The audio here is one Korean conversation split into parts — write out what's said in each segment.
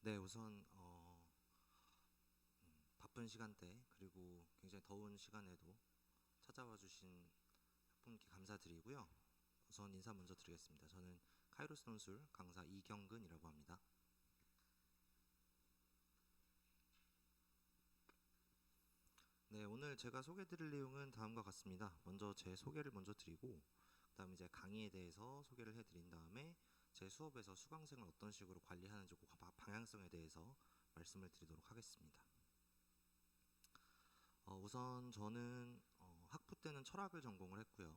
네, 우선 바쁜 시간대 그리고 굉장히 더운 시간에도 찾아와 주신 학부모님께 감사드리고요. 우선 인사 먼저 드리겠습니다. 저는 카이로스 논술 강사 이경근이라고 합니다. 네, 오늘 제가 소개드릴 내용은 다음과 같습니다. 먼저 제 소개를 먼저 드리고 그다음에 이제 강의에 대해서 소개를 해드린 다음에 제 수업에서 수강생을 어떤 식으로 관리하는지 그 방향성에 대해서 말씀을 드리도록 하겠습니다. 우선 저는 학부 때는 철학을 전공을 했고요.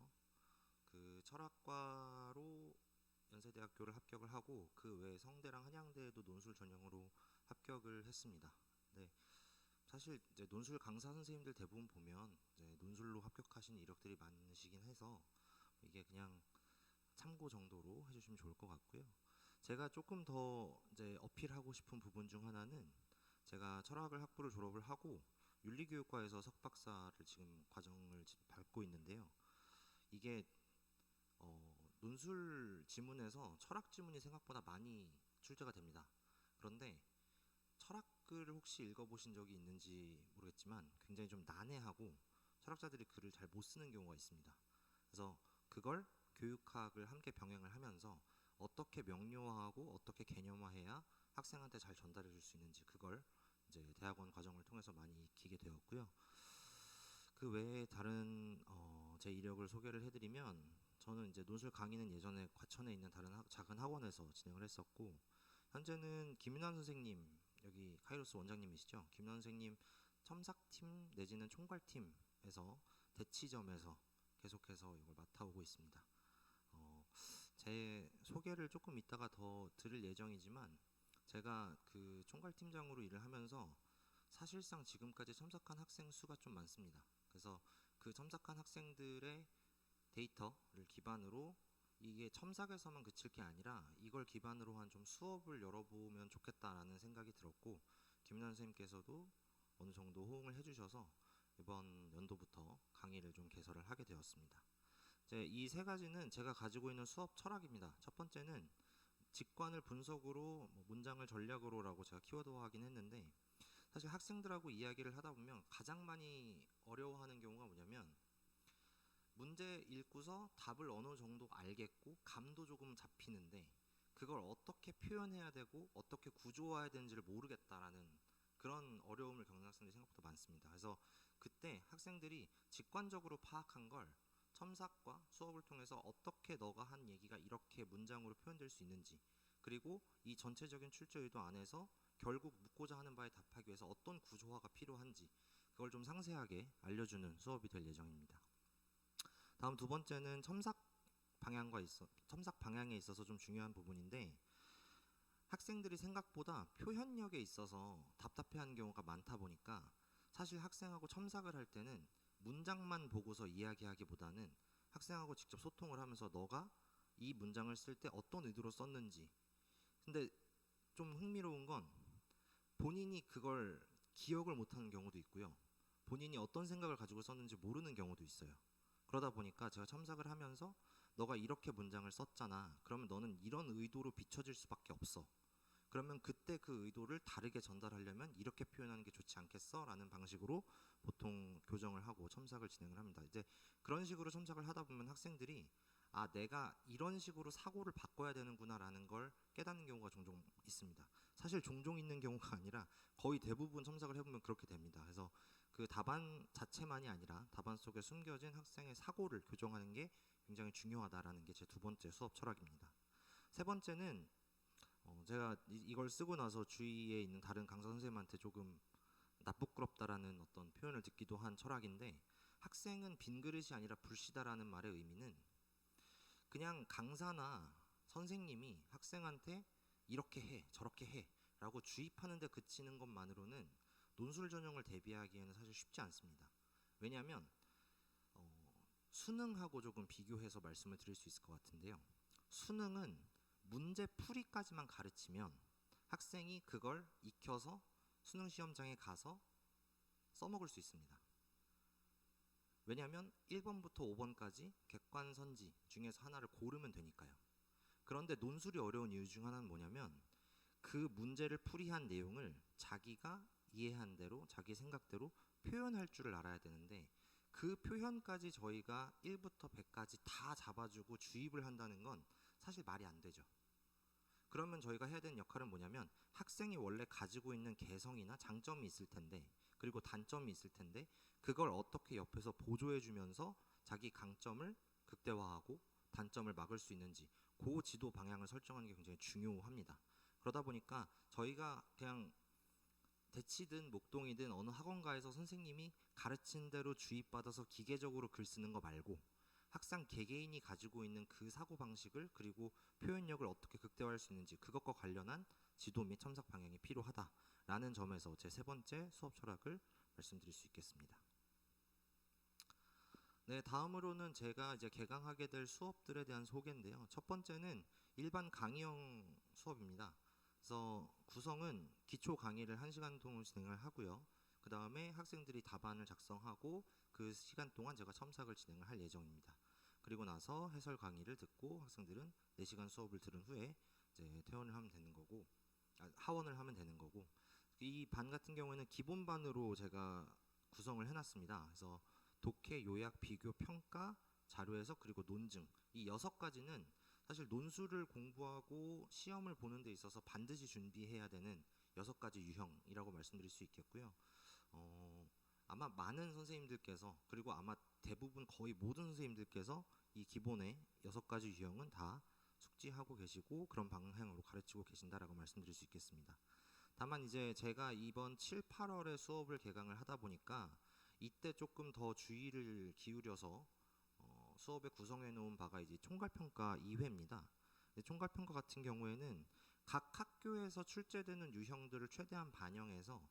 그 철학과로 연세대학교를 합격을 하고 그 외에 성대랑 한양대에도 논술 전형으로 합격을 했습니다. 네, 사실 이제 논술 강사 선생님들 대부분 보면 이제 논술로 합격하신 이력들이 많으시긴 해서 이게 그냥 참고 정도로 해주시면 좋을 것 같고요. 제가 조금 더 이제 어필하고 싶은 부분 중 하나는 제가 철학을 학부를 졸업을 하고 윤리교육과에서 석박사를 지금 과정을 밟고 있는데요. 이게 논술 지문에서 철학 지문이 생각보다 많이 출제가 됩니다. 그런데 철학글을 혹시 읽어보신 적이 있는지 모르겠지만 굉장히 좀 난해하고 철학자들이 글을 잘 못 쓰는 경우가 있습니다. 그래서 그걸 교육학을 함께 병행을 하면서 어떻게 명료화하고 어떻게 개념화해야 학생한테 잘 전달해 줄 수 있는지 그걸 이제 대학원 과정을 통해서 많이 익히게 되었고요. 그 외에 다른 제 이력을 소개를 해드리면 저는 이제 논술 강의는 예전에 과천에 있는 다른 작은 학원에서 진행을 했었고 현재는 김윤환 선생님 여기 카이로스 원장님이시죠. 김윤환 선생님 첨삭팀 내지는 총괄팀에서 대치점에서 계속해서 이걸 맡아오고 있습니다. 제 소개를 조금 이따가 더 드릴 예정이지만 제가 그 총괄팀장으로 일을 하면서 사실상 지금까지 첨삭한 학생 수가 좀 많습니다. 그래서 그 첨삭한 학생들의 데이터를 기반으로 이게 첨삭에서만 그칠 게 아니라 이걸 기반으로 한 좀 수업을 열어보면 좋겠다라는 생각이 들었고 김윤환 선생님께서도 어느 정도 호응을 해주셔서 이번 연도부터 강의를 좀 개설을 하게 되었습니다. 이 세 가지는 제가 가지고 있는 수업 철학입니다. 첫 번째는 직관을 분석으로 문장을 전략으로라고 제가 키워드화하긴 했는데 사실 학생들하고 이야기를 하다 보면 가장 많이 어려워하는 경우가 뭐냐면 문제 읽고서 답을 어느 정도 알겠고 감도 조금 잡히는데 그걸 어떻게 표현해야 되고 어떻게 구조화해야 되는지를 모르겠다라는 그런 어려움을 겪는 학생들이 생각보다 많습니다. 그래서 그때 학생들이 직관적으로 파악한 걸 첨삭과 수업을 통해서 어떻게 너가 한 얘기가 이렇게 문장으로 표현될 수 있는지 그리고 이 전체적인 출제 의도 안에서 결국 묻고자 하는 바에 답하기 위해서 어떤 구조화가 필요한지 그걸 좀 상세하게 알려주는 수업이 될 예정입니다. 다음 두 번째는 첨삭 방향에 있어서 좀 중요한 부분인데 학생들이 생각보다 표현력에 있어서 답답해하는 경우가 많다 보니까 사실 학생하고 첨삭을 할 때는 문장만 보고서 이야기하기보다는 학생하고 직접 소통을 하면서 너가 이 문장을 쓸 때 어떤 의도로 썼는지 근데 좀 흥미로운 건 본인이 그걸 기억을 못하는 경우도 있고요. 본인이 어떤 생각을 가지고 썼는지 모르는 경우도 있어요. 그러다 보니까 제가 첨삭을 하면서 너가 이렇게 문장을 썼잖아. 그러면 너는 이런 의도로 비춰질 수밖에 없어. 그러면 그때 그 의도를 다르게 전달하려면 이렇게 표현하는 게 좋지 않겠어? 라는 방식으로 보통 교정을 하고 첨삭을 진행을 합니다. 이제 그런 식으로 첨삭을 하다 보면 학생들이 아, 내가 이런 식으로 사고를 바꿔야 되는구나 라는 걸 깨닫는 경우가 종종 있습니다. 사실 종종 있는 경우가 아니라 거의 대부분 첨삭을 해보면 그렇게 됩니다. 그래서 그 답안 자체만이 아니라 답안 속에 숨겨진 학생의 사고를 교정하는 게 굉장히 중요하다라는 게 제 두 번째 수업 철학입니다. 세 번째는 제가 이걸 쓰고 나서 주위에 있는 다른 강사 선생님한테 조금 나쁘끄럽다라는 어떤 표현을 듣기도 한 철학인데 학생은 빈 그릇이 아니라 불씨다라는 말의 의미는 그냥 강사나 선생님이 학생한테 이렇게 해 저렇게 해 라고 주입하는 데 그치는 것만으로는 논술 전형을 대비하기에는 사실 쉽지 않습니다. 왜냐하면 수능하고 조금 비교해서 말씀을 드릴 수 있을 것 같은데요. 수능은 문제 풀이까지만 가르치면 학생이 그걸 익혀서 수능 시험장에 가서 써먹을 수 있습니다. 왜냐하면 1번부터 5번까지 객관선지 중에서 하나를 고르면 되니까요. 그런데 논술이 어려운 이유 중 하나는 뭐냐면 그 문제를 풀이한 내용을 자기가 이해한 대로 자기 생각대로 표현할 줄을 알아야 되는데, 그 표현까지 저희가 1부터 100까지 다 잡아주고 주입을 한다는 건 사실 말이 안 되죠. 그러면 저희가 해야 되는 역할은 뭐냐면, 학생이 원래 가지고 있는 개성이나 장점이 있을 텐데, 그리고 단점이 있을 텐데, 그걸 어떻게 옆에서 보조해 주면서 자기 강점을 극대화하고 단점을 막을 수 있는지, 그 지도 방향을 설정하는 게 굉장히 중요합니다. 그러다 보니까 저희가 그냥 대치든 목동이든 어느 학원가에서 선생님이 가르친 대로 주입받아서 기계적으로 글 쓰는 거 말고, 학생 개개인이 가지고 있는 그 사고방식을, 그리고 표현력을 어떻게 극대화할 수 있는지, 그것과 관련한 지도 및 첨삭 방향이 필요하다라는 점에서 제 세 번째 수업 철학을 말씀드릴 수 있겠습니다. 네, 다음으로는 제가 이제 개강하게 될 수업들에 대한 소개인데요. 첫 번째는 일반 강의형 수업입니다. 그래서 구성은 기초 강의를 1시간 동안 진행을 하고요. 그 다음에 학생들이 답안을 작성하고 그 시간 동안 제가 첨삭을 진행을 할 예정입니다. 그리고 나서 해설 강의를 듣고 학생들은 4시간 수업을 들은 후에 이제 퇴원을 하면 되는 거고, 하원을 하면 되는 거고, 이 반 같은 경우에는 기본반으로 제가 구성을 해놨습니다. 그래서 독해, 요약, 비교, 평가, 자료해석, 그리고 논증, 이 6가지는 사실 논술을 공부하고 시험을 보는 데 있어서 반드시 준비해야 되는 6가지 유형이라고 말씀드릴 수 있겠고요. 아마 많은 선생님들께서, 그리고 아마 대부분 거의 모든 선생님들께서 이 기본의 6가지 유형은 다 숙지하고 계시고 그런 방향으로 가르치고 계신다라고 말씀드릴 수 있겠습니다. 다만 이제 제가 이번 7, 8월에 수업을 개강을 하다 보니까 이때 조금 더 주의를 기울여서 수업에 구성해 놓은 바가 이제 총괄평가 2회입니다. 총괄평가 같은 경우에는 각 학교에서 출제되는 유형들을 최대한 반영해서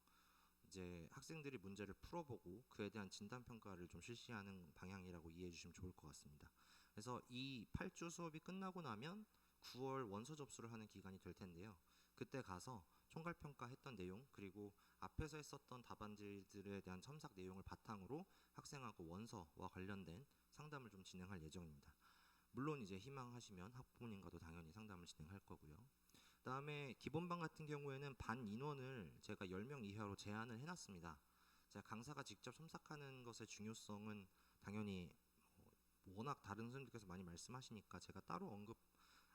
이제 학생들이 문제를 풀어보고 그에 대한 진단평가를 좀 실시하는 방향이라고 이해해 주시면 좋을 것 같습니다. 그래서 이 8주 수업이 끝나고 나면 9월 원서 접수를 하는 기간이 될 텐데요. 그때 가서 총괄평가 했던 내용, 그리고 앞에서 했었던 답안지들에 대한 첨삭 내용을 바탕으로 학생하고 원서와 관련된 상담을 좀 진행할 예정입니다. 물론 이제 희망하시면 학부모님과도 당연히 상담을 진행할 거고요. 그 다음에 기본반 같은 경우에는 반 인원을 제가 10명 이하로 제한을 해놨습니다. 제가 강사가 직접 첨삭하는 것의 중요성은 당연히 워낙 다른 선생님들께서 많이 말씀하시니까 제가 따로 언급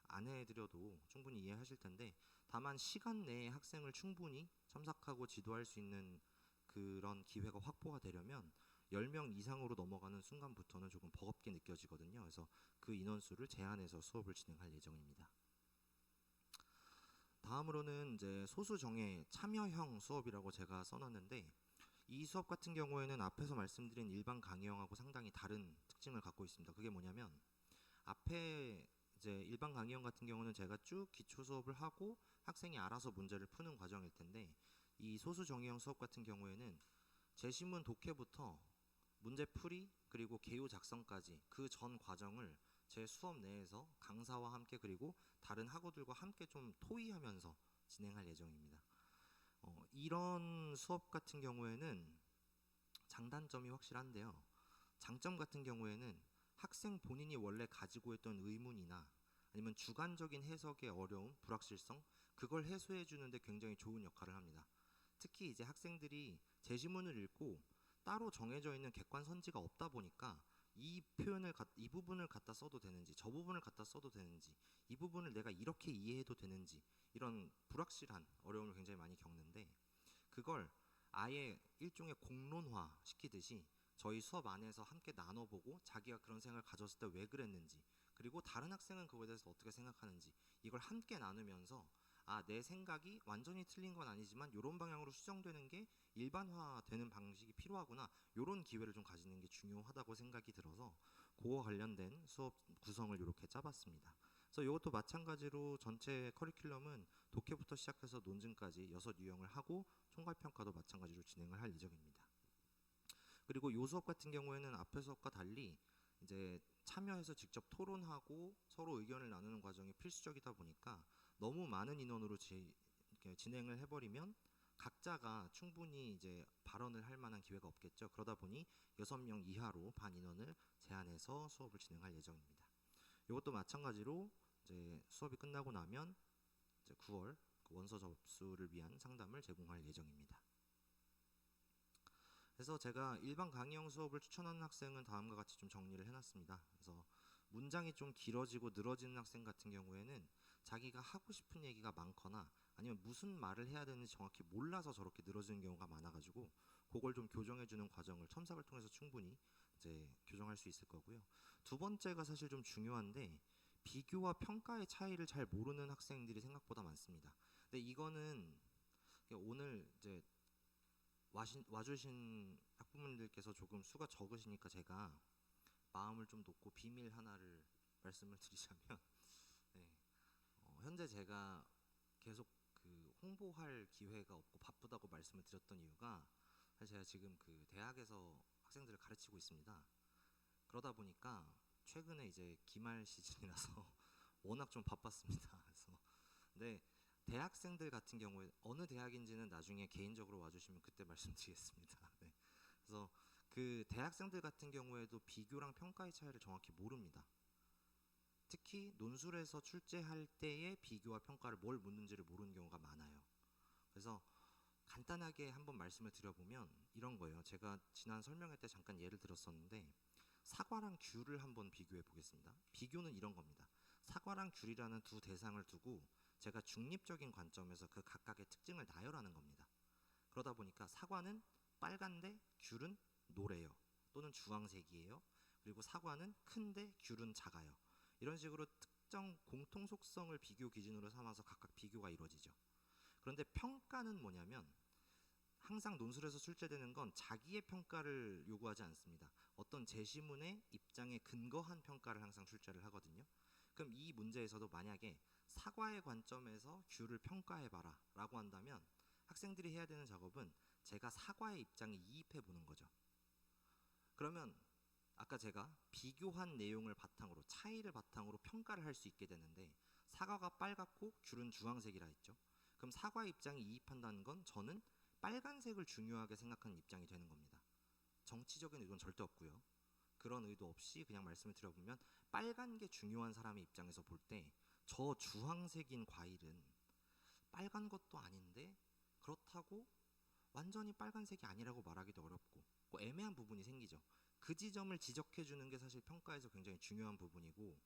안 해드려도 충분히 이해하실 텐데, 다만 시간 내에 학생을 충분히 첨삭하고 지도할 수 있는 그런 기회가 확보가 되려면 10명 이상으로 넘어가는 순간부터는 조금 버겁게 느껴지거든요. 그래서 그 인원수를 제한해서 수업을 진행할 예정입니다. 다음으로는 이제 소수정예 참여형 수업이라고 제가 써놨는데, 이 수업 같은 경우에는 앞에서 말씀드린 일반 강의형하고 상당히 다른 특징을 갖고 있습니다. 그게 뭐냐면, 앞에 이제 일반 강의형 같은 경우는 제가 쭉 기초 수업을 하고 학생이 알아서 문제를 푸는 과정일 텐데, 이 소수정예형 수업 같은 경우에는 제시문 독해부터 문제풀이 그리고 개요 작성까지 그 전 과정을 제 수업 내에서 강사와 함께 그리고 다른 학우들과 함께 좀 토의하면서 진행할 예정입니다. 이런 수업 같은 경우에는 장단점이 확실한데요. 장점 같은 경우에는 학생 본인이 원래 가지고 있던 의문이나 아니면 주관적인 해석의 어려움, 불확실성, 그걸 해소해 주는데 굉장히 좋은 역할을 합니다. 특히 이제 학생들이 제시문을 읽고 따로 정해져 있는 객관 선지가 없다 보니까 이 부분을 갖다 써도 되는지, 저 부분을 갖다 써도 되는지, 이 부분을 내가 이렇게 이해해도 되는지, 이런 불확실한 어려움을 굉장히 많이 겪는데, 그걸 아예 일종의 공론화 시키듯이 저희 수업 안에서 함께 나눠보고 자기가 그런 생각을 가졌을 때 왜 그랬는지, 그리고 다른 학생은 그거에 대해서 어떻게 생각하는지, 이걸 함께 나누면서 내 생각이 완전히 틀린 건 아니지만 이런 방향으로 수정되는 게 일반화되는 방식이 필요하구나, 이런 기회를 좀 가지는 게 중요하다고 생각이 들어서 그와 관련된 수업 구성을 이렇게 짜봤습니다. 그래서 이것도 마찬가지로 전체 커리큘럼은 독해부터 시작해서 논증까지 6유형을 하고 총괄평가도 마찬가지로 진행을 할 예정입니다. 그리고 이 수업 같은 경우에는 앞의 수업과 달리 이제 참여해서 직접 토론하고 서로 의견을 나누는 과정이 필수적이다 보니까 너무 많은 인원으로 진행을 해버리면 각자가 충분히 이제 발언을 할 만한 기회가 없겠죠. 그러다 보니 6명 이하로 반 인원을 제한해서 수업을 진행할 예정입니다. 이것도 마찬가지로 이제 수업이 끝나고 나면 이제 9월 그 원서 접수를 위한 상담을 제공할 예정입니다. 그래서 제가 일반 강의형 수업을 추천하는 학생은 다음과 같이 좀 정리를 해놨습니다. 그래서 문장이 좀 길어지고 늘어지는 학생 같은 경우에는 자기가 하고 싶은 얘기가 많거나 아니면 무슨 말을 해야 되는지 정확히 몰라서 저렇게 늘어지는 경우가 많아가지고 그걸 좀 교정해주는 과정을 첨삭을 통해서 충분히 이제 교정할 수 있을 거고요. 두 번째가 사실 좀 중요한데, 비교와 평가의 차이를 잘 모르는 학생들이 생각보다 많습니다. 근데 이거는 오늘 이제 와주신 학부모님들께서 조금 수가 적으시니까 제가 마음을 좀 놓고 비밀 하나를 말씀을 드리자면 네, 현재 제가 계속 그 홍보할 기회가 없고 바쁘다고 말씀을 드렸던 이유가, 사실 제가 지금 그 대학에서 학생들을 가르치고 있습니다. 그러다 보니까 최근에 이제 기말 시즌이라서 워낙 좀 바빴습니다. 그래서 근데 대학생들 같은 경우에 어느 대학인지는 나중에 개인적으로 와주시면 그때 말씀드리겠습니다. 네. 그래서 그 대학생들 같은 경우에도 비교랑 평가의 차이를 정확히 모릅니다. 특히 논술에서 출제할 때의 비교와 평가를 뭘 묻는지를 모르는 경우가 많아요. 그래서 간단하게 한번 말씀을 드려보면 이런 거예요. 제가 지난 설명회 때 잠깐 예를 들었었는데, 사과랑 귤을 한번 비교해 보겠습니다. 비교는 이런 겁니다. 사과랑 귤이라는 두 대상을 두고 제가 중립적인 관점에서 그 각각의 특징을 나열하는 겁니다. 그러다 보니까 사과는 빨간데 귤은 노래요, 또는 주황색이에요. 그리고 사과는 큰데 귤은 작아요. 이런 식으로 특정 공통 속성을 비교 기준으로 삼아서 각각 비교가 이루어지죠. 그런데 평가는 뭐냐면, 항상 논술에서 출제되는 건 자기의 평가를 요구하지 않습니다. 어떤 제시문의 입장에 근거한 평가를 항상 출제를 하거든요. 그럼 이 문제에서도 만약에 사과의 관점에서 귤을 평가해봐라 라고 한다면 학생들이 해야 되는 작업은 제가 사과의 입장에 이입해 보는 거죠. 그러면 아까 제가 비교한 내용을 바탕으로, 차이를 바탕으로 평가를 할 수 있게 되는데, 사과가 빨갛고 귤은 주황색이라 했죠. 그럼 사과의 입장에 이입한다는 건 저는 빨간색을 중요하게 생각하는 입장이 되는 겁니다. 정치적인 의도는 절대 없고요. 그런 의도 없이 그냥 말씀을 드려보면, 빨간 게 중요한 사람의 입장에서 볼 때 저 주황색인 과일은 빨간 것도 아닌데 그렇다고 완전히 빨간색이 아니라고 말하기도 어렵고 뭐 애매한 부분이 생기죠. 그 지점을 지적해 주는 게 사실 평가에서 굉장히 중요한 부분이고,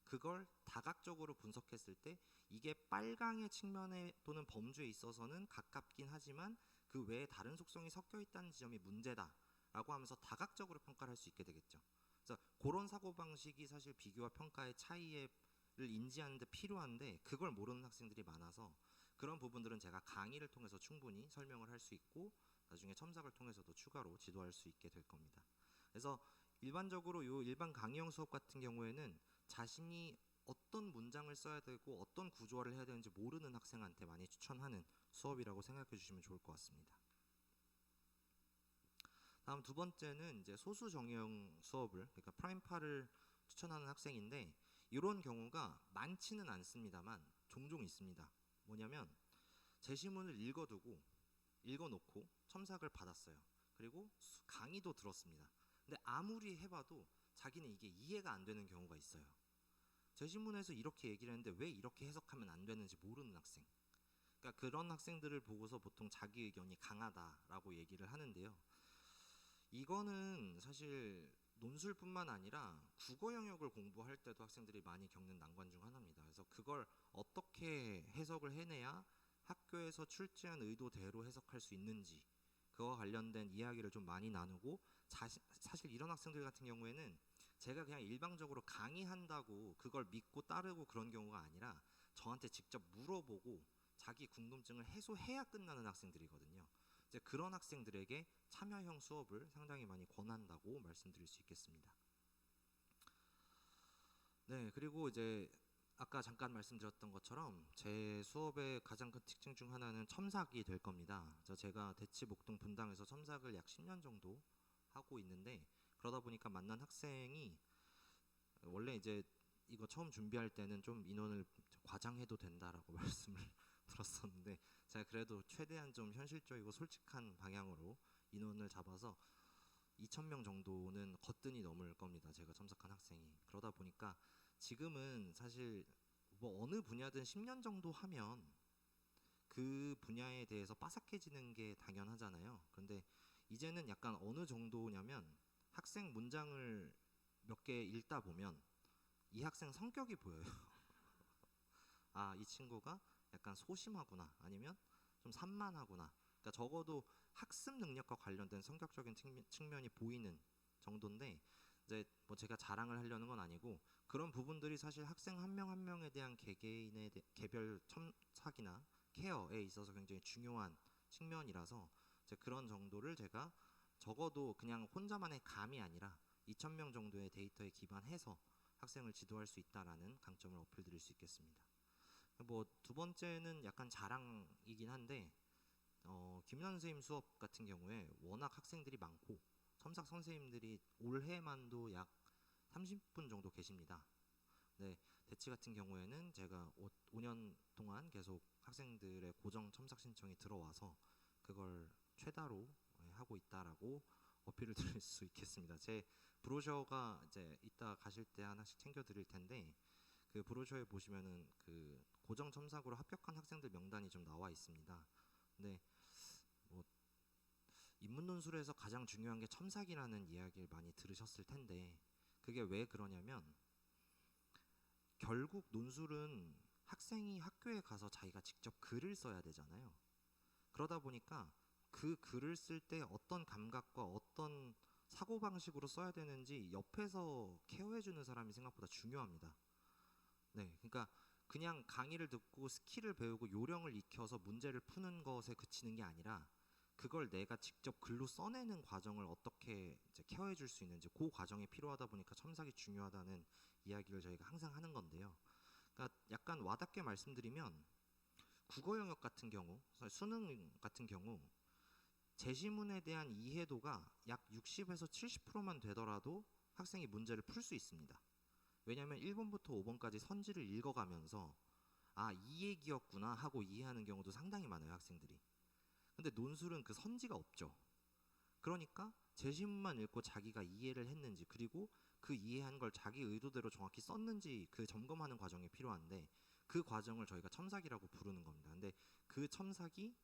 그걸 다각적으로 분석했을 때 이게 빨강의 측면에 또는 범주에 있어서는 가깝긴 하지만 그 외에 다른 속성이 섞여 있다는 지점이 문제다라고 하면서 다각적으로 평가를 할 수 있게 되겠죠. 그래서 그런 사고방식이 사실 비교와 평가의 차이를 인지하는 데 필요한데, 그걸 모르는 학생들이 많아서 그런 부분들은 제가 강의를 통해서 충분히 설명을 할 수 있고 나중에 첨삭을 통해서도 추가로 지도할 수 있게 될 겁니다. 그래서 일반적으로 요 일반 강의형 수업 같은 경우에는 자신이 어떤 문장을 써야 되고 어떤 구조화를 해야 되는지 모르는 학생한테 많이 추천하는 수업이라고 생각해 주시면 좋을 것 같습니다. 다음 두 번째는 이제 소수 정의형 수업을, 그러니까 프라임파를 추천하는 학생인데, 이런 경우가 많지는 않습니다만 종종 있습니다. 뭐냐면 제시문을 읽어놓고 첨삭을 받았어요. 그리고 강의도 들었습니다. 근데 아무리 해봐도 자기는 이게 이해가 안 되는 경우가 있어요. 제시문에서 이렇게 얘기를 했는데 왜 이렇게 해석하면 안 되는지 모르는 학생. 그러니까 그런 학생들을 보고서 보통 자기 의견이 강하다라고 얘기를 하는데요. 이거는 사실 논술뿐만 아니라 국어 영역을 공부할 때도 학생들이 많이 겪는 난관 중 하나입니다. 그래서 그걸 어떻게 해석을 해내야 학교에서 출제한 의도대로 해석할 수 있는지, 그와 관련된 이야기를 좀 많이 나누고, 사실 이런 학생들 같은 경우에는 제가 그냥 일방적으로 강의한다고 그걸 믿고 따르고 그런 경우가 아니라 저한테 직접 물어보고 자기 궁금증을 해소해야 끝나는 학생들이거든요. 이제 그런 학생들에게 참여형 수업을 상당히 많이 권한다고 말씀드릴 수 있겠습니다. 네, 그리고 이제 아까 잠깐 말씀드렸던 것처럼 제 수업의 가장 큰 특징 중 하나는 첨삭이 될 겁니다. 제가 대치 목동 분당에서 첨삭을 약 10년 정도 하고 있는데, 그러다 보니까 만난 학생이 원래 이제 이거 처음 준비할 때는 좀 인원을 과장해도 된다라고 말씀을 들었었는데, 제가 그래도 최대한 좀 현실적이고 솔직한 방향으로 인원을 잡아서 2,000명 정도는 거뜬히 넘을 겁니다. 제가 첨삭한 학생이. 그러다 보니까 지금은 사실 뭐 어느 분야든 10년 정도 하면 그 분야에 대해서 빠삭해지는 게 당연하잖아요. 그런데 이제는 약간 어느 정도냐면 학생 문장을 몇 개 읽다 보면 이 학생 성격이 보여요. 아, 이 친구가 약간 소심하구나, 아니면 좀 산만하구나. 그러니까 적어도 학습 능력과 관련된 성격적인 측면이 보이는 정도인데, 이제 뭐 제가 자랑을 하려는 건 아니고 그런 부분들이 사실 학생 한 명 한 명에 대한 개개인의 개별 첨삭이나 케어에 있어서 굉장히 중요한 측면이라서 이제 그런 정도를 제가 적어도 그냥 혼자만의 감이 아니라 2,000명 정도의 데이터에 기반해서 학생을 지도할 수 있다라는 강점을 어필드릴 수 있겠습니다. 뭐 두 번째는 약간 자랑이긴 한데, 김윤환 선생님 수업 같은 경우에 워낙 학생들이 많고 첨삭 선생님들이 올해만도 약 30분 정도 계십니다. 네, 대치 같은 경우에는 제가 5년 동안 계속 학생들의 고정 첨삭 신청이 들어와서 그걸 최다로 하고 있다라고 어필을 드릴 수 있겠습니다. 제 브로셔가 이제 이따 가실 때 하나씩 챙겨 드릴 텐데, 그 브로셔에 보시면은 그 고정 첨삭으로 합격한 학생들 명단이 좀 나와 있습니다. 근데 뭐 인문 논술에서 가장 중요한 게 첨삭이라는 이야기를 많이 들으셨을 텐데, 그게 왜 그러냐면 결국 논술은 학생이 학교에 가서 자기가 직접 글을 써야 되잖아요. 그러다 보니까 그 글을 쓸 때 어떤 감각과 어떤 사고방식으로 써야 되는지 옆에서 케어해주는 사람이 생각보다 중요합니다. 네, 그러니까 그냥 강의를 듣고 스킬을 배우고 요령을 익혀서 문제를 푸는 것에 그치는 게 아니라 그걸 내가 직접 글로 써내는 과정을 어떻게 이제 케어해줄 수 있는지, 그 과정이 필요하다 보니까 첨삭이 중요하다는 이야기를 저희가 항상 하는 건데요. 그러니까 약간 와닿게 말씀드리면 국어 영역 같은 경우, 수능 같은 경우 제시문에 대한 이해도가 약 60에서 70%만 되더라도 학생이 문제를 풀 수 있습니다. 왜냐하면 1번부터 5번까지 선지를 읽어가면서 아, 이 얘기였구나 하고 이해하는 경우도 상당히 많아요, 학생들이. 근데 논술은 그 선지가 없죠. 그러니까 제시문만 읽고 자기가 이해를 했는지, 그리고 그 이해한 걸 자기 의도대로 정확히 썼는지 그 점검하는 과정이 필요한데, 그 과정을 저희가 첨삭이라고 부르는 겁니다. 근데 그 첨삭이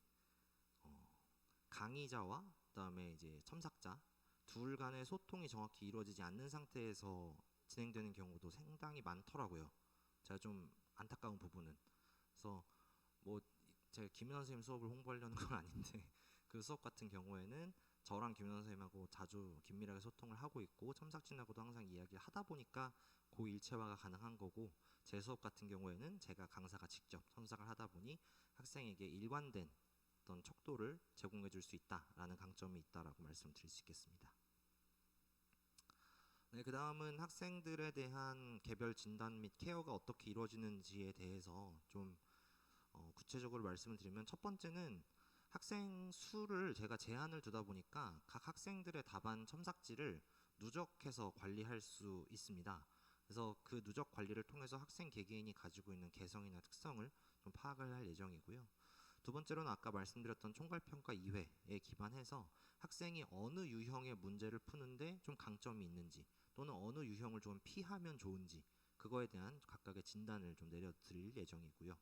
강의자와 그다음에 이제 첨삭자 둘 간의 소통이 정확히 이루어지지 않는 상태에서 진행되는 경우도 상당히 많더라고요. 제가 좀 안타까운 부분은. 그래서 뭐 제가 김윤환 선생님 수업을 홍보하려는 건 아닌데 그 수업 같은 경우에는 저랑 김윤환 선생님하고 자주 긴밀하게 소통을 하고 있고 첨삭진하고도 항상 이야기를 하다 보니까 그 일체화가 가능한 거고, 제 수업 같은 경우에는 제가 강사가 직접 첨삭을 하다 보니 학생에게 일관된 어떤 척도를 제공해 줄 수 있다라는 강점이 있다라고 말씀드릴 수 있겠습니다. 네, 그 다음은 학생들에 대한 개별 진단 및 케어가 어떻게 이루어지는지에 대해서 좀 구체적으로 말씀을 드리면, 첫 번째는 학생 수를 제가 제한을 두다 보니까 각 학생들의 답안 첨삭지를 누적해서 관리할 수 있습니다. 그래서 그 누적 관리를 통해서 학생 개개인이 가지고 있는 개성이나 특성을 좀 파악을 할 예정이고요. 두 번째로는 아까 말씀드렸던 총괄평가 2회에 기반해서 학생이 어느 유형의 문제를 푸는데 좀 강점이 있는지, 또는 어느 유형을 좀 피하면 좋은지, 그거에 대한 각각의 진단을 좀 내려드릴 예정이고요.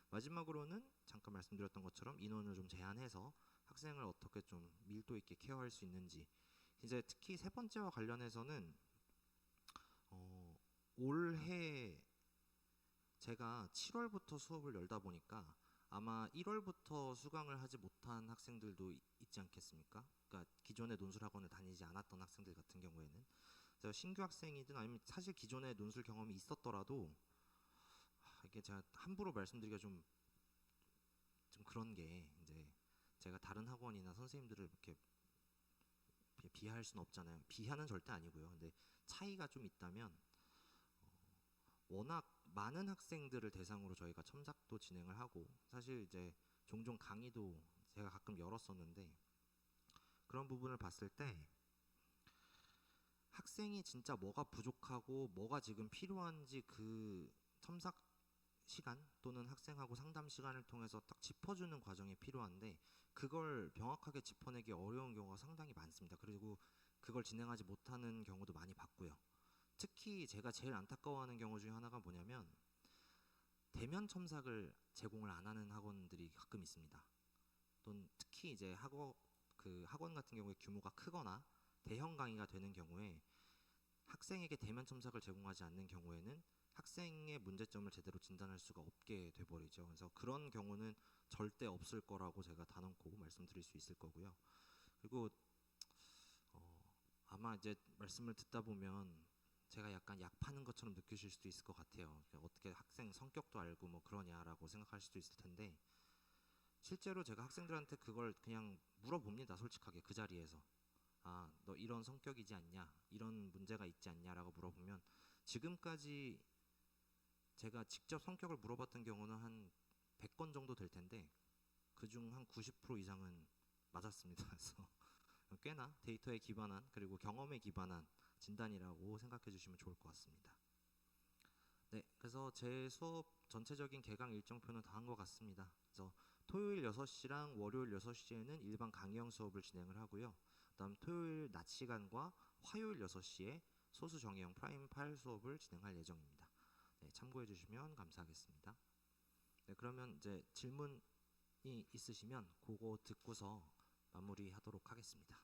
마지막으로는 잠깐 말씀드렸던 것처럼 인원을 좀 제한해서 학생을 어떻게 좀 밀도 있게 케어할 수 있는지, 이제 특히 세 번째와 관련해서는 올해 제가 7월부터 수업을 열다 보니까 아마 1월부터 수강을 하지 못한 학생들도 있지 않겠습니까? 그러니까 기존의 논술학원을 다니지 않았던 학생들 같은 경우에는 신규 학생이든 아니면 사실 기존에 논술 경험이 있었더라도 이게 제가 함부로 말씀드리기가 좀 그런 게, 이제 제가 다른 학원이나 선생님들을 이렇게 비하할 수는 없잖아요. 비하는 절대 아니고요. 근데 차이가 좀 있다면 워낙 많은 학생들을 대상으로 저희가 첨삭도 진행을 하고, 사실 이제 종종 강의도 제가 가끔 열었었는데, 그런 부분을 봤을 때 학생이 진짜 뭐가 부족하고 뭐가 지금 필요한지 그 첨삭 시간 또는 학생하고 상담 시간을 통해서 딱 짚어주는 과정이 필요한데, 그걸 명확하게 짚어내기 어려운 경우가 상당히 많습니다. 그리고 그걸 진행하지 못하는 경우도 많이 봤고요. 특히 제가 제일 안타까워하는 경우 중에 하나가 뭐냐면 대면 첨삭을 제공을 안 하는 학원들이 가끔 있습니다. 또는 특히 이제 학원 같은 경우에 규모가 크거나 대형 강의가 되는 경우에 학생에게 대면 첨삭을 제공하지 않는 경우에는 학생의 문제점을 제대로 진단할 수가 없게 돼버리죠. 그래서 그런 경우는 절대 없을 거라고 제가 단언코 말씀드릴 수 있을 거고요. 그리고 아마 이제 말씀을 듣다 보면 제가 약간 약 파는 것처럼 느끼실 수도 있을 것 같아요. 어떻게 학생 성격도 알고 뭐 그러냐라고 생각할 수도 있을 텐데, 실제로 제가 학생들한테 그걸 그냥 물어봅니다. 솔직하게 그 자리에서. 아, 너 이런 성격이지 않냐? 이런 문제가 있지 않냐라고 물어보면, 지금까지 제가 직접 성격을 물어봤던 경우는 한 100건 정도 될 텐데 그중 한 90% 이상은 맞았습니다. 그래서 꽤나 데이터에 기반한 그리고 경험에 기반한 진단이라고 생각해 주시면 좋을 것 같습니다. 네, 그래서 제 수업 전체적인 개강 일정표는 다 한 것 같습니다. 그래서 토요일 6시랑 월요일 6시에는 일반 강의형 수업을 진행을 하고요. 그다음 토요일 낮 시간과 화요일 6시에 소수 정의형 프라임 파일 수업을 진행할 예정입니다. 네, 참고해 주시면 감사하겠습니다. 네, 그러면 이제 질문이 있으시면 그거 듣고서 마무리하도록 하겠습니다.